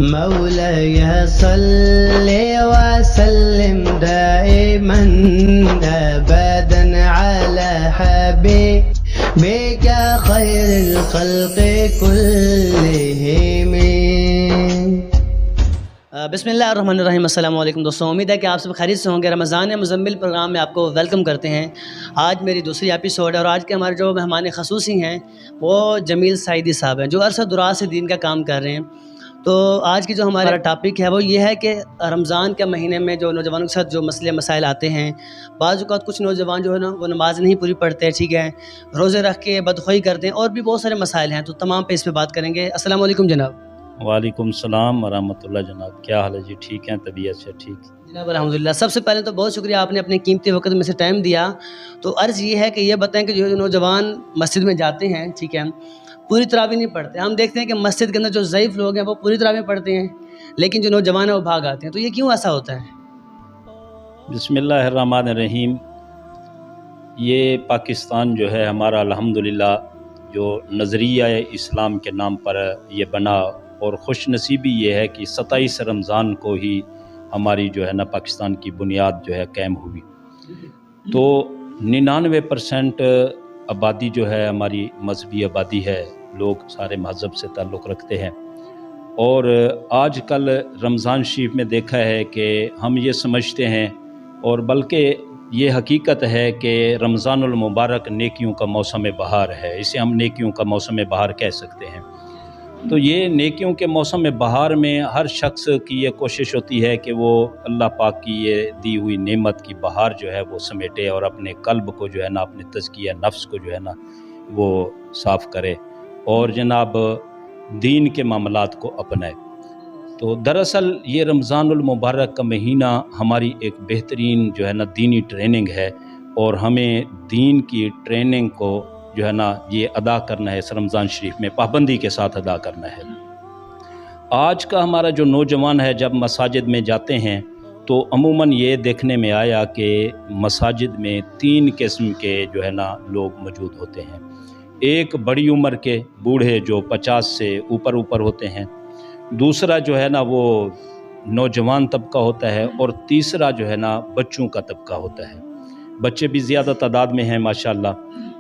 مولاي صل وسلم دائما أبدا على حبيبك خير الخلق كلهم. بسم اللہ الرحمن الرحیم. السلام علیکم دوستوں، امید ہے کہ آپ سب خیریت سے ہوں گے. رمضان مزمل پروگرام میں آپ کو ویلکم کرتے ہیں. آج میری دوسری ایپیسوڈ ہے اور آج کے ہمارے جو مہمان خصوصی ہیں وہ جمیل سعیدی صاحب ہیں جو عرصہ دراز سے دین کا کام کر رہے ہیں. تو آج کی جو ہمارا ٹاپک ہے وہ یہ ہے کہ رمضان کے مہینے میں جو نوجوانوں کے ساتھ جو مسئلے مسائل آتے ہیں، بعض اوقات کچھ نوجوان جو ہے نا وہ نماز نہیں پوری پڑھتے، ٹھیک ہے، روزے رکھ کے بدخوئی کرتے ہیں، اور بھی بہت سارے مسائل ہیں. تو تمام پہ اس پہ بات کریں گے. السلام علیکم جناب. وعلیکم السلام ورحمۃ اللہ. جناب کیا حال ہے جی؟ ٹھیک ہیں؟ طبیعت سے ٹھیک جناب؟ الحمدللہ. سب سے پہلے تو بہت شکریہ، آپ نے اپنے قیمتی وقت میں سے ٹائم دیا. تو عرض یہ ہے کہ یہ بتائیں کہ جو نوجوان مسجد میں جاتے ہیں، ٹھیک ہے، پوری تراویح نہیں پڑھتے. ہم دیکھتے ہیں کہ مسجد کے اندر جو ضعیف لوگ ہیں وہ پوری تراویح پڑھتے ہیں، لیکن جو نوجوان ہیں وہ بھاگ آتے ہیں. تو یہ کیوں ایسا ہوتا ہے؟ بسم اللہ الرحمن الرحیم. یہ پاکستان جو ہے ہمارا الحمدللہ جو نظریہ اسلام کے نام پر یہ بنا، اور خوش نصیبی یہ ہے کہ 27 رمضان کو ہی ہماری جو ہے نا پاکستان کی بنیاد جو ہے قائم ہوئی. تو 99% آبادی جو ہے ہماری مذہبی آبادی ہے، لوگ سارے مذہب سے تعلق رکھتے ہیں. اور آج کل رمضان شریف میں دیکھا ہے کہ ہم یہ سمجھتے ہیں، اور بلکہ یہ حقیقت ہے کہ رمضان المبارک نیکیوں کا موسم بہار ہے. اسے ہم نیکیوں کا موسم بہار کہہ سکتے ہیں. تو یہ نیکیوں کے موسم بہار میں ہر شخص کی یہ کوشش ہوتی ہے کہ وہ اللہ پاک کی یہ دی ہوئی نعمت کی بہار جو ہے وہ سمیٹے، اور اپنے قلب کو جو ہے نا، اپنے تزکیہ نفس کو جو ہے نا وہ صاف کرے، اور جناب دین کے معاملات کو اپنائے. تو دراصل یہ رمضان المبارک کا مہینہ ہماری ایک بہترین جو ہے نا دینی ٹریننگ ہے، اور ہمیں دین کی ٹریننگ کو جو ہے نا یہ ادا کرنا ہے، اس رمضان شریف میں پابندی کے ساتھ ادا کرنا ہے. آج کا ہمارا جو نوجوان ہے جب مساجد میں جاتے ہیں تو عموماً یہ دیکھنے میں آیا کہ مساجد میں 3 قسم کے جو ہے نا لوگ موجود ہوتے ہیں. ایک بڑی عمر کے بوڑھے جو 50 سے اوپر ہوتے ہیں، دوسرا جو ہے نا وہ نوجوان طبقہ ہوتا ہے، اور تیسرا جو ہے نا بچوں کا طبقہ ہوتا ہے. بچے بھی زیادہ تعداد میں ہیں ماشاءاللہ،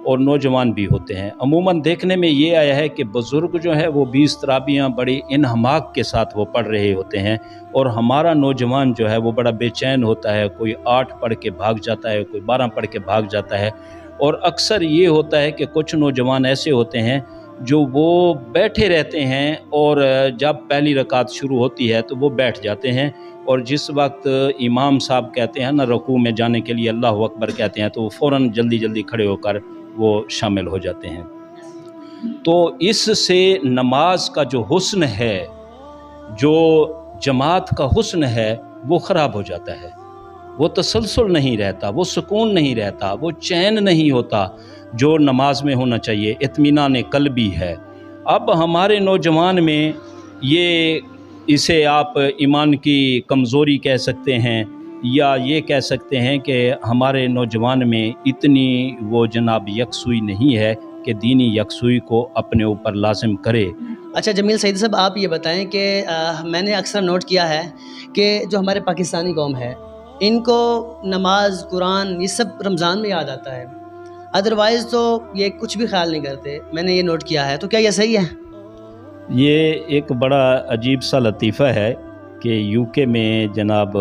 اور نوجوان بھی ہوتے ہیں. عموماً دیکھنے میں یہ آیا ہے کہ بزرگ جو ہے وہ 20 تراویحاں بڑی انہماک کے ساتھ وہ پڑھ رہے ہوتے ہیں، اور ہمارا نوجوان جو ہے وہ بڑا بے چین ہوتا ہے. کوئی 8 پڑھ کے بھاگ جاتا ہے، کوئی 12 پڑھ کے بھاگ جاتا ہے. اور اکثر یہ ہوتا ہے کہ کچھ نوجوان ایسے ہوتے ہیں جو وہ بیٹھے رہتے ہیں، اور جب پہلی رکعت شروع ہوتی ہے تو وہ بیٹھ جاتے ہیں، اور جس وقت امام صاحب کہتے ہیں نا رکوع میں جانے کے لیے اللہ اکبر کہتے ہیں تو وہ فوراً جلدی کھڑے ہو کر وہ شامل ہو جاتے ہیں. تو اس سے نماز کا جو حسن ہے، جو جماعت کا حسن ہے، وہ خراب ہو جاتا ہے. وہ تسلسل نہیں رہتا، وہ سکون نہیں رہتا، وہ چین نہیں ہوتا جو نماز میں ہونا چاہیے. اطمینان قلبی ہے. اب ہمارے نوجوان میں یہ، اسے آپ ایمان کی کمزوری کہہ سکتے ہیں، یا یہ کہہ سکتے ہیں کہ ہمارے نوجوان میں اتنی وہ جناب یکسوئی نہیں ہے کہ دینی یکسوئی کو اپنے اوپر لازم کرے. اچھا جمیل سعیدی صاحب، آپ یہ بتائیں کہ میں نے اکثر نوٹ کیا ہے کہ جو ہمارے پاکستانی قوم ہے ان کو نماز، قرآن، یہ سب رمضان میں یاد آتا ہے، ادروائز تو یہ کچھ بھی خیال نہیں کرتے. میں نے یہ نوٹ کیا ہے. تو کیا یہ صحیح ہے؟ یہ ایک بڑا عجیب سا لطیفہ ہے کہ یو کے میں جناب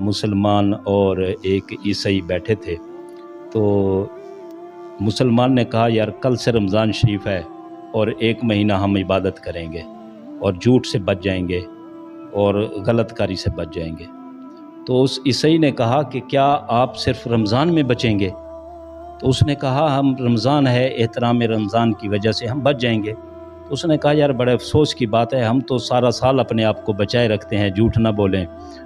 مسلمان اور ایک عیسائی بیٹھے تھے. تو مسلمان نے کہا یار کل سے رمضان شریف ہے اور 1 مہینہ ہم عبادت کریں گے اور جھوٹ سے بچ جائیں گے اور غلط کاری سے بچ جائیں گے. تو اس عیسائی نے کہا کہ کیا آپ صرف رمضان میں بچیں گے؟ تو اس نے کہا ہم رمضان ہے، احترام رمضان کی وجہ سے ہم بچ جائیں گے. تو اس نے کہا یار بڑے افسوس کی بات ہے، ہم تو سارا سال اپنے آپ کو بچائے رکھتے ہیں، جھوٹ نہ بولیں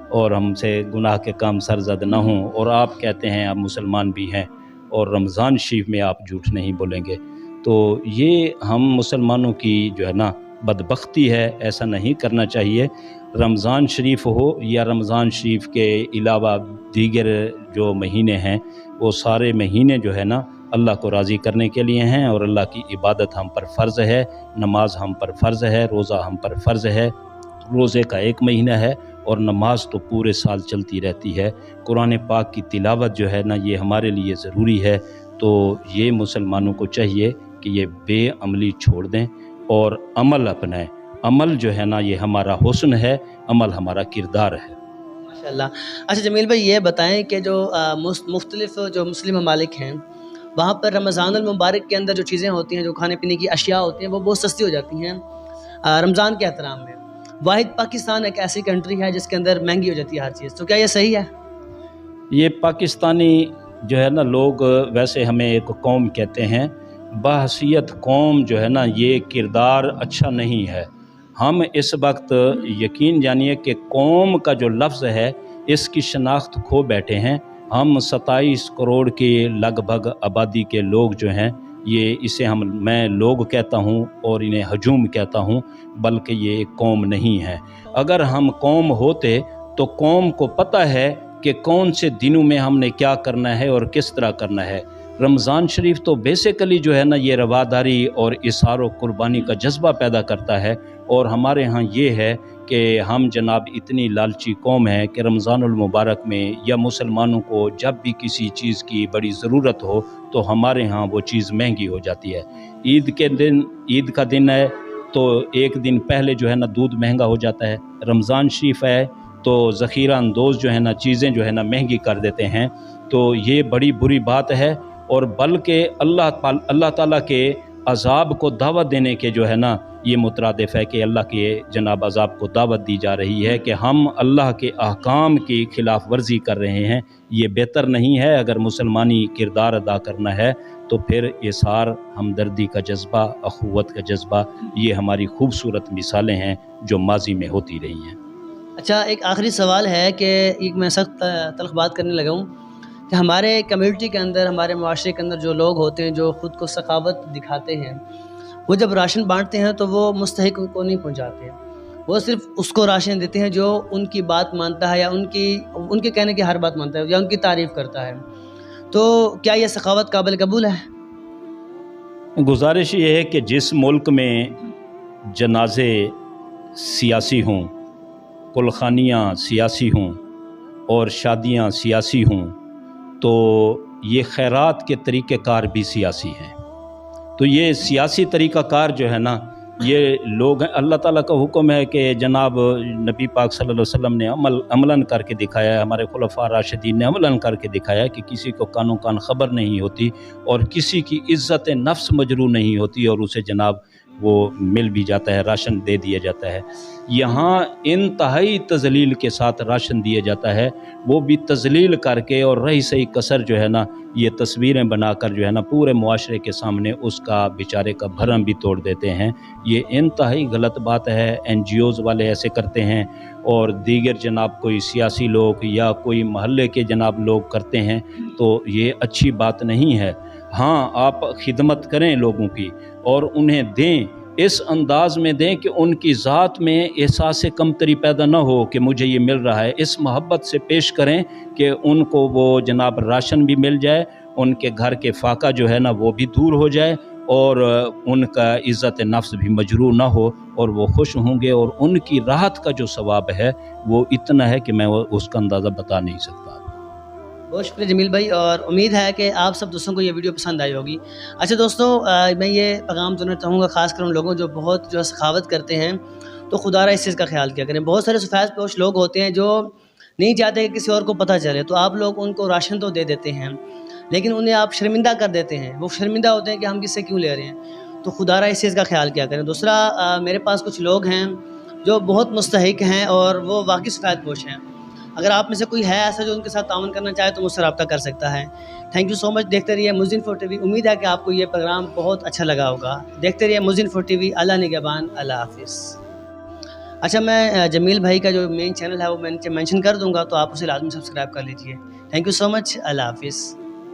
اور ہم سے گناہ کے کام سرزد نہ ہوں، اور آپ کہتے ہیں آپ مسلمان بھی ہیں اور رمضان شریف میں آپ جھوٹ نہیں بولیں گے. تو یہ ہم مسلمانوں کی جو ہے نا بدبختی ہے، ایسا نہیں کرنا چاہیے. رمضان شریف ہو یا رمضان شریف کے علاوہ دیگر جو مہینے ہیں، وہ سارے مہینے جو ہے نا اللہ کو راضی کرنے کے لیے ہیں، اور اللہ کی عبادت ہم پر فرض ہے، نماز ہم پر فرض ہے، روزہ ہم پر فرض ہے. रोज़े का एक महीना है और नमाज तो पूरे साल चलती रहती है। कुरान पाक की तिलावत जो है ना ये हमारे लिए ज़रूरी है। तो ये मुसलमानों को चाहिए कि ये बेअमली छोड़ दें और अमल अपनाएं। अमल जो है ना ये हमारा हुस्न है, अमल हमारा किरदार है। माशाल्लाह। अच्छा जमील भाई, ये बताएं कि जो मुख्तलिफ जो मुस्लिम ममालिक हैं वहाँ पर रमज़ानुल मुबारक के अंदर जो चीज़ें होती हैं, जो खाने पीने की अशिया होती हैं, वो बहुत सस्ती हो जाती हैं रमज़ान के एहतराम में। वाहिद पाकिस्तान एक ऐसी कंट्री है जिसके अंदर महंगी हो जाती है हर चीज़, तो क्या ये सही है? ये पाकिस्तानी जो है ना लोग वैसे हमें एक कौम कहते हैं, बहसीयत कौम जो है ना ये किरदार अच्छा नहीं है। हम इस वक्त यकीन जानिए कि कौम का जो लफ्ज़ है इसकी शनाख्त खो बैठे हैं। हम 27 करोड़ के लगभग आबादी के लोग जो हैं ये इसे मैं लोग कहता हूँ और इन्हें हजूम कहता हूँ, बल्कि ये एक कौम नहीं है। अगर हम कौम होते तो कौम को पता है कि कौन से दिनों में हमने क्या करना है और किस तरह करना है। रमज़ान शरीफ तो बेसिकली जो है ना ये रवादारी और इसार व कुर्बानी का जज्बा पैदा करता है। और हमारे यहाँ ये है कि हम जनाब इतनी लालची कौम है कि रमज़ानुल मुबारक में या मुसलमानों को जब भी किसी चीज़ की बड़ी ज़रूरत हो तो हमारे यहाँ वो चीज़ महंगी हो जाती है। ईद का दिन है तो एक दिन पहले जो है ना दूध महंगा हो जाता है। रमज़ान शरीफ है तो ज़ख़ीरा अंदोज़ जो है ना चीज़ें जो है ना महंगी कर देते हैं। तो ये बड़ी बुरी बात है और बल्कि अल्लाह ताला के अज़ाब को दावत देने के जो है ना ये मुतरादिफ है कि अल्लाह के जनाब अज़ाब को दावत दी जा रही है कि हम अल्लाह के अहकाम की खिलाफ वर्जी कर रहे हैं। ये बेहतर नहीं है। अगर मुसलमानी किरदार अदा करना है तो फिर इसार, हमदर्दी का जज्बा, अखुवत का जज्बा, ये हमारी खूबसूरत मिसालें हैं जो माजी में होती रही हैं। अच्छा, एक आखिरी सवाल है कि एक मैं सख्त तल्ख़ बात करने लगा हूँ कि हमारे कम्युनिटी के अंदर, हमारे मुआशरे के अंदर जो लोग होते हैं जो ख़ुद को सखावत दिखाते हैं, वो जब राशन बांटते हैं तो वो मुस्तहिक को नहीं पहुंचाते हैं। वो सिर्फ उसको राशन देते हैं जो उनकी बात मानता है या उनके कहने की हर बात मानता है या उनकी तारीफ़ करता है। तो क्या ये सखावत काबिल कबूल है? गुजारिश ये है कि जिस मुल्क में जनाजे सियासी हों, कुलखानियाँ सियासी हों और शादियाँ सियासी हों, तो ये खैरात के तरीक़ेकार भी सियासी हैं। तो ये सियासी तरीक़ाकार जो है ना ये लोग हैं। अल्लाह ताला का हुक्म है कि जनाब नबी पाक सल्लल्लाहु अलैहि वसल्लम ने अमलन करके दिखाया है, हमारे खुलफा राशिदीन ने अमलन करके दिखाया है कि किसी को कानो कान ख़बर नहीं होती और किसी की इज़्ज़त नफ्स मजरू नहीं होती और उसे जनाब वो मिल भी जाता है, राशन दे दिया जाता है। यहाँ इंतहाई तज़लील के साथ राशन दिया जाता है, वो भी तज़लील करके और रही सही कसर जो है ना ये तस्वीरें बनाकर जो है ना पूरे मुआशरे के सामने उसका बेचारे का भरम भी तोड़ देते हैं। ये इंतहाई गलत बात है। NGOs वाले ऐसे करते हैं और दीगर जनाब कोई सियासी लोग या कोई महल्ले के जनाब लोग करते हैं, तो ये अच्छी बात नहीं है। हाँ, आप खिदमत करें लोगों की और उन्हें दें, इस अंदाज में दें कि उनकी ज़ात में एहसास कमतरी पैदा न हो कि मुझे ये मिल रहा है। इस मोहब्बत से पेश करें कि उनको वो जनाब राशन भी मिल जाए, उनके घर के फाका जो है ना वो भी दूर हो जाए और उनका इज़्ज़त नफ्स भी मजरूह ना हो और वो खुश होंगे और उनकी राहत का जो सवाब है वो इतना है कि मैं उसका अंदाज़ा बता नहीं सकता। बहुत शुक्रिया जमील भाई, और उम्मीद है कि आप सब दोस्तों को ये वीडियो पसंद आई होगी। अच्छा दोस्तों, मैं ये पैगाम देना चाहूँगा ख़ासकर उन लोगों जो बहुत जो सखावत करते हैं, तो खुदारा इस चीज़ का ख्याल किया करें। बहुत सारे सफ़ेद पोश लोग होते हैं जो नहीं चाहते कि किसी और को पता चले, तो आप लोग उनको राशन तो दे देते हैं लेकिन उन्हें आप शर्मिंदा कर देते हैं। वो शर्मिंदा होते हैं कि हम किससे क्यों ले रहे हैं। तो खुदारा इस चीज़ का ख्याल किया करें। दूसरा, मेरे पास कुछ लोग हैं जो बहुत मुस्तहिक हैं और वो वाकई सफ़ेद पोश हैं। अगर आप में से कोई है ऐसा जो उनके साथ ताउन करना चाहे तो मुझसे रब्ता कर सकता है। Thank you so much. देखते रहिए मुज़िन4 टीवी। उम्मीद है कि आपको ये प्रोग्राम बहुत अच्छा लगा होगा। देखते रहिए मुज़िन4 टीवी। अल्लाह निगहबान। अल्लाह हाफिज़। अच्छा, मैं जमील भाई का जो मेन चैनल है वो मैं नीचे मेंशन कर दूंगा, तो आप उसे लाजमी सब्सक्राइब कर लीजिए। Thank you so much. अल्लाह हाफिज़।